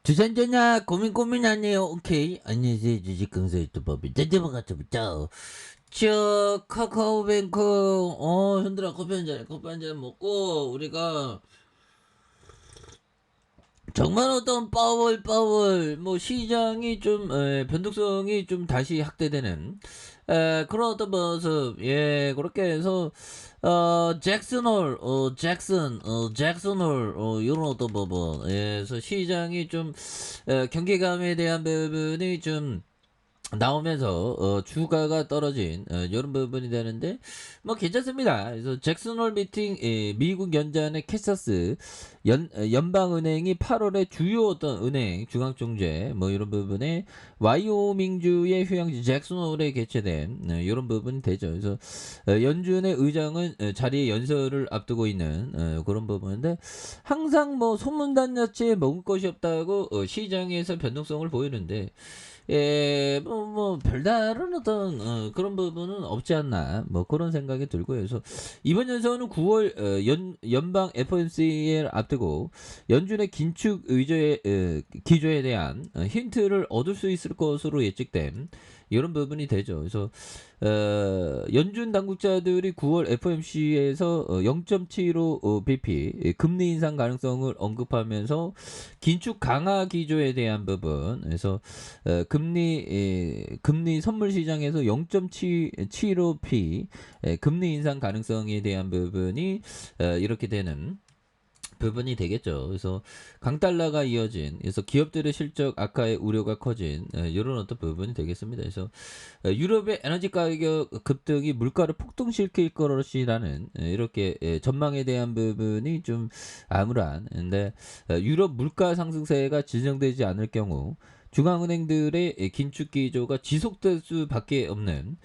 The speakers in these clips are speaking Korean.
주산전화 고민하네요. 오케이. 안녕하세요. 주식강사 유튜버비 짜자방 같아보자. 저 카카오뱅크 현들아 커피 한 잔 먹고 우리가 정말 어떤 빠월 뭐 시장이 좀 변동성이 좀 다시 확대되는 그런 어떤 모습. 예, 그렇게 해서 잭슨홀 요런 어떤 부분. 예, 그래서 시장이 좀 경기감에 대한 부분이 좀 나오면서 주가가 떨어진 이런 부분이 되는데 뭐 괜찮습니다. 그래서 잭슨홀 미팅, 미국 연준의 캐서스 연방은행이 8월에 주요 어떤 은행 중앙정제 뭐 이런 부분에 와이오밍주의 휴양지 잭슨홀에 개최된 이런 부분이 되죠. 그래서 연준의 의장은 자리에 연설을 앞두고 있는 그런 부분인데 항상 뭐 소문단 자체에 먹을 것이 없다고 시장에서 변동성을 보이는데 예, 별다른 어떤, 그런 부분은 없지 않나, 뭐, 그런 생각이 들고요. 그래서, 이번 연서는 9월, 연방 FOMC를 앞두고, 연준의 긴축 기조에 대한 힌트를 얻을 수 있을 것으로 예측된, 이런 부분이 되죠. 그래서, 연준 당국자들이 9월 FOMC에서 0.75 BP 금리 인상 가능성을 언급하면서 긴축 강화 기조에 대한 부분, 그래서 금리 선물 시장에서 0.75p 금리 인상 가능성에 대한 부분이 이렇게 되는 부분이 되겠죠. 그래서 강달러가 이어진, 그래서 기업들의 실적 악화의 우려가 커진 이런 어떤 부분이 되겠습니다. 그래서 유럽의 에너지 가격 급등이 물가를 폭등시킬 것이라는 이렇게 전망에 대한 부분이 좀 암울한. 근데 유럽 물가 상승세가 진정되지 않을 경우 중앙은행들의 긴축 기조가 지속될 수밖에 없는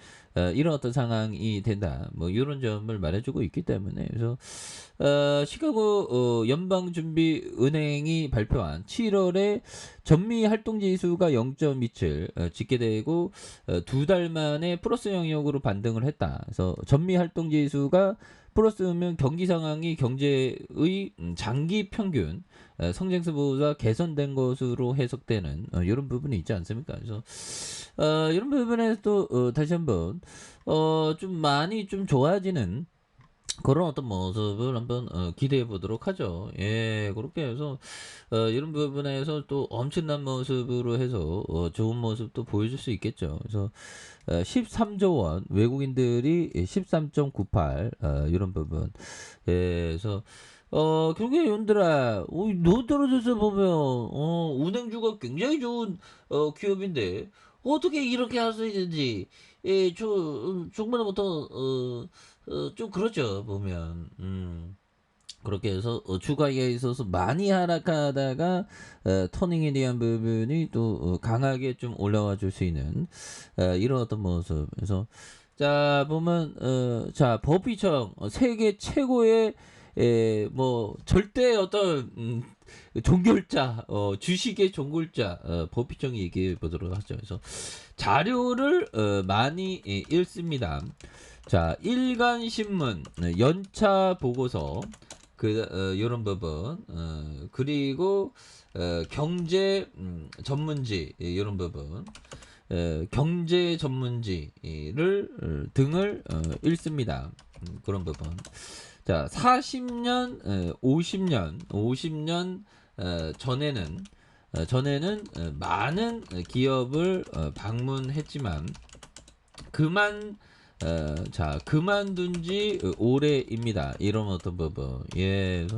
이런 어떤 상황이 된다. 뭐 이런 점을 말해주고 있기 때문에 그래서 시카고 연방준비은행이 발표한 7월에 전미 활동 지수가 0.27 집계되고 두 달 만에 플러스 영역으로 반등을 했다. 그래서 전미 활동 지수가 플러스면 경기 상황이 경제의 장기 평균 성장세보다 개선된 것으로 해석되는 이런 부분이 있지 않습니까? 그래서 이런 부분에서 또 다시 한번 좀 많이 좀 좋아지는 그런 어떤 모습을 한번 기대해 보도록 하죠. 예, 그렇게 해서 이런 부분에서 또 엄청난 모습으로 해서 좋은 모습도 보여줄 수 있겠죠. 그래서 13조 원 외국인들이 13.98 이런 부분. 예, 그래서 결국에 윤들아, 너 떨어져서 보면 은행주가 굉장히 좋은 기업인데 어떻게 이렇게 할 수 있는지 예, 정말부터 좀 그렇죠 보면 그렇게 해서 주가에 있어서 많이 하락하다가 터닝에 대한 부분이 또 강하게 좀 올라와 줄 수 있는 이런 어떤 모습. 그래서 자 보면 자 버피청 세계 최고의 뭐 절대 어떤 종결자 주식의 종결자 버피청이 얘기해 보도록 하죠. 그래서 자료를 많이 읽습니다. 자, 일간신문 연차 보고서 요런 부분 그리고 경제 전문지 요런 부분 경제 전문지를 등을 읽습니다. 그런 부분. 자, 40년, 50년 전에는 많은 기업을 방문했지만 그만둔 지 올해입니다. 이런 어떤 부분. 예. 그래서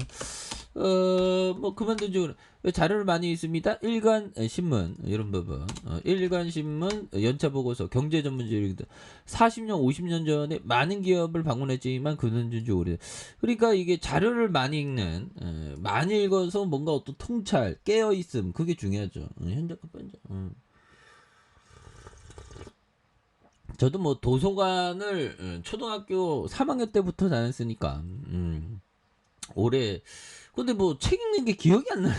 뭐 그만둔 지 자료를 많이 있습니다. 일간 신문 이런 부분. 일간 신문 연차 보고서 경제 전문지 40년, 50년 전에 많은 기업을 방문했지만 그만둔 지 오래. 그러니까 이게 자료를 많이 읽는 많이 읽어서 뭔가 어떤 통찰, 깨어 있음 그게 중요하죠. 현재껏 번째. 저도 뭐 도서관을 초등학교 3학년 때부터 다녔으니까 올해 근데 뭐 책 읽는 게 기억이 안 나요.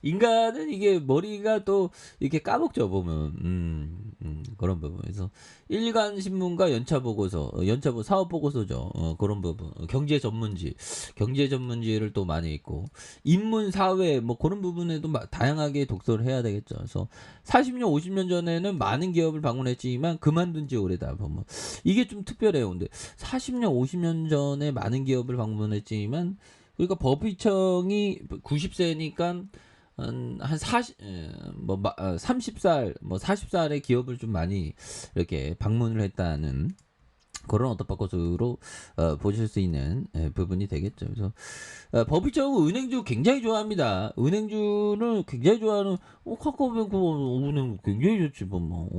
인간은 이게 머리가 또 이렇게 까먹죠 보면 그런 부분에서 일간 신문과 연차 보고서, 사업 보고서죠. 그런 부분, 경제 전문지를 또 많이 읽고, 인문 사회 뭐 그런 부분에도 다양하게 독서를 해야 되겠죠. 그래서 40년, 50년 전에는 많은 기업을 방문했지만 그만둔 지 오래다. 뭐 이게 좀 특별해요. 근데 40년, 50년 전에 많은 기업을 방문했지만 그러니까 법의청이 90세니까 한 30살, 뭐 40살의 기업을 좀 많이 이렇게 방문을 했다는 그런 어떤 것으로 보실 수 있는 부분이 되겠죠. 그래서 법의청은 은행주 굉장히 좋아합니다. 은행주를 굉장히 좋아하는 카카오뱅크 은행 굉장히 좋지 뭐.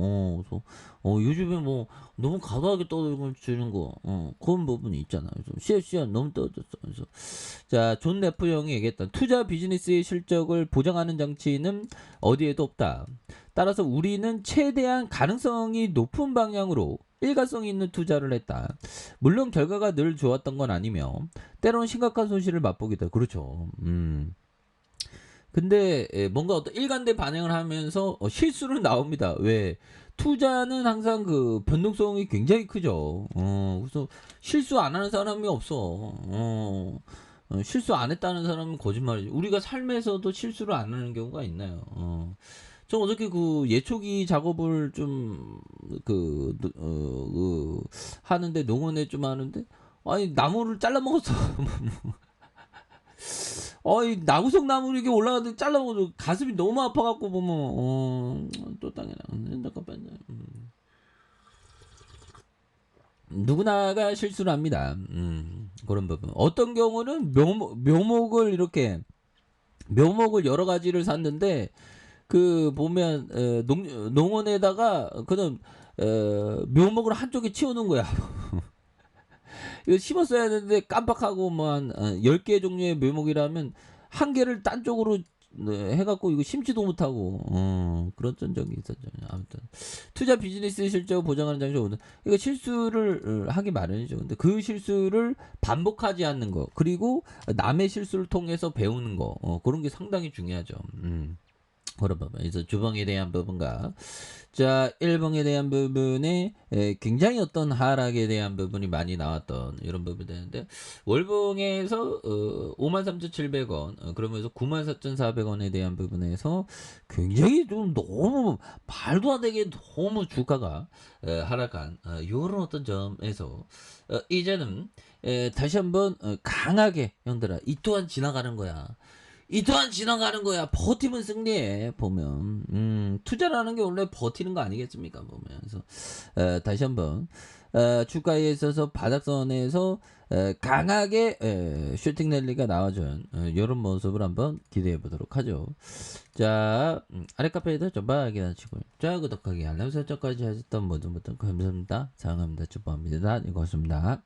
그래서 요즘에 뭐 너무 과도하게 떠들고 거 그런 부분이 있잖아요. 그래서 CFC가 너무 떨어졌어. 그래서 자, 존 네프 형이 얘기했던 투자 비즈니스의 실적을 보장하는 장치는 어디에도 없다. 따라서 우리는 최대한 가능성이 높은 방향으로 일가성 있는 투자를 했다. 물론 결과가 늘 좋았던 건 아니며 때로는 심각한 손실을 맛보기도 해요. 그렇죠. 근데 뭔가 어떤 일관된 반응을 하면서 실수는 나옵니다. 왜? 투자는 항상 그 변동성이 굉장히 크죠. 그래서 실수 안 하는 사람이 없어. 실수 안 했다는 사람은 거짓말이지. 우리가 삶에서도 실수를 안 하는 경우가 있나요? 저 어저께 그 예초기 작업을 좀 하는데 농원에 좀 하는데 아니 나무를 잘라 먹었어. 어이 나구석 나무 이렇게 올라가는데 잘라 먹어서 가슴이 너무 아파갖고 보면 또 땅에 잠깐만요. 누구나가 실수를 합니다. 그런 부분. 어떤 경우는 묘목을 이렇게 묘목을 여러 가지를 샀는데 그 보면 농원에다가 그는 묘목을 한쪽에 치우는 거야. 이거 심었어야 되는데 깜빡하고 뭐 한 10개 종류의 묘목이라면 한 개를 딴 쪽으로 해갖고 이거 심지도 못하고 그런 적이 있었죠. 아무튼 투자 비즈니스 실적 보장하는 장치 오늘 이거 실수를 하기 마련이죠. 근데 그 실수를 반복하지 않는 거 그리고 남의 실수를 통해서 배우는 거 그런 게 상당히 중요하죠. 그런 부분. 그래서 주봉에 대한 부분과 자 1봉에 대한 부분에 굉장히 어떤 하락에 대한 부분이 많이 나왔던 이런 부분이 되는데 월봉에서 53,700원 그러면서 94,400원에 대한 부분에서 굉장히 좀 너무 말도 안 되게 너무 주가가 하락한 이런 어떤 점에서 이제는 다시 한번 강하게 형들아 이 또한 지나가는 거야. 이 또한 지나가는 거야. 버티면 승리해. 보면 투자라는 게 원래 버티는 거 아니겠습니까? 보면 그래서 다시 한번 주가에 있어서 바닥선에서 강하게 슈팅 랠리가 나와준 이런 모습을 한번 기대해 보도록 하죠. 자 아래 카페에도 전방 확인하시고요. 자 구독하기 알람 설정까지 하셨던 모든 분들 감사합니다. 사랑합니다. 축복합니다. 이것입니다.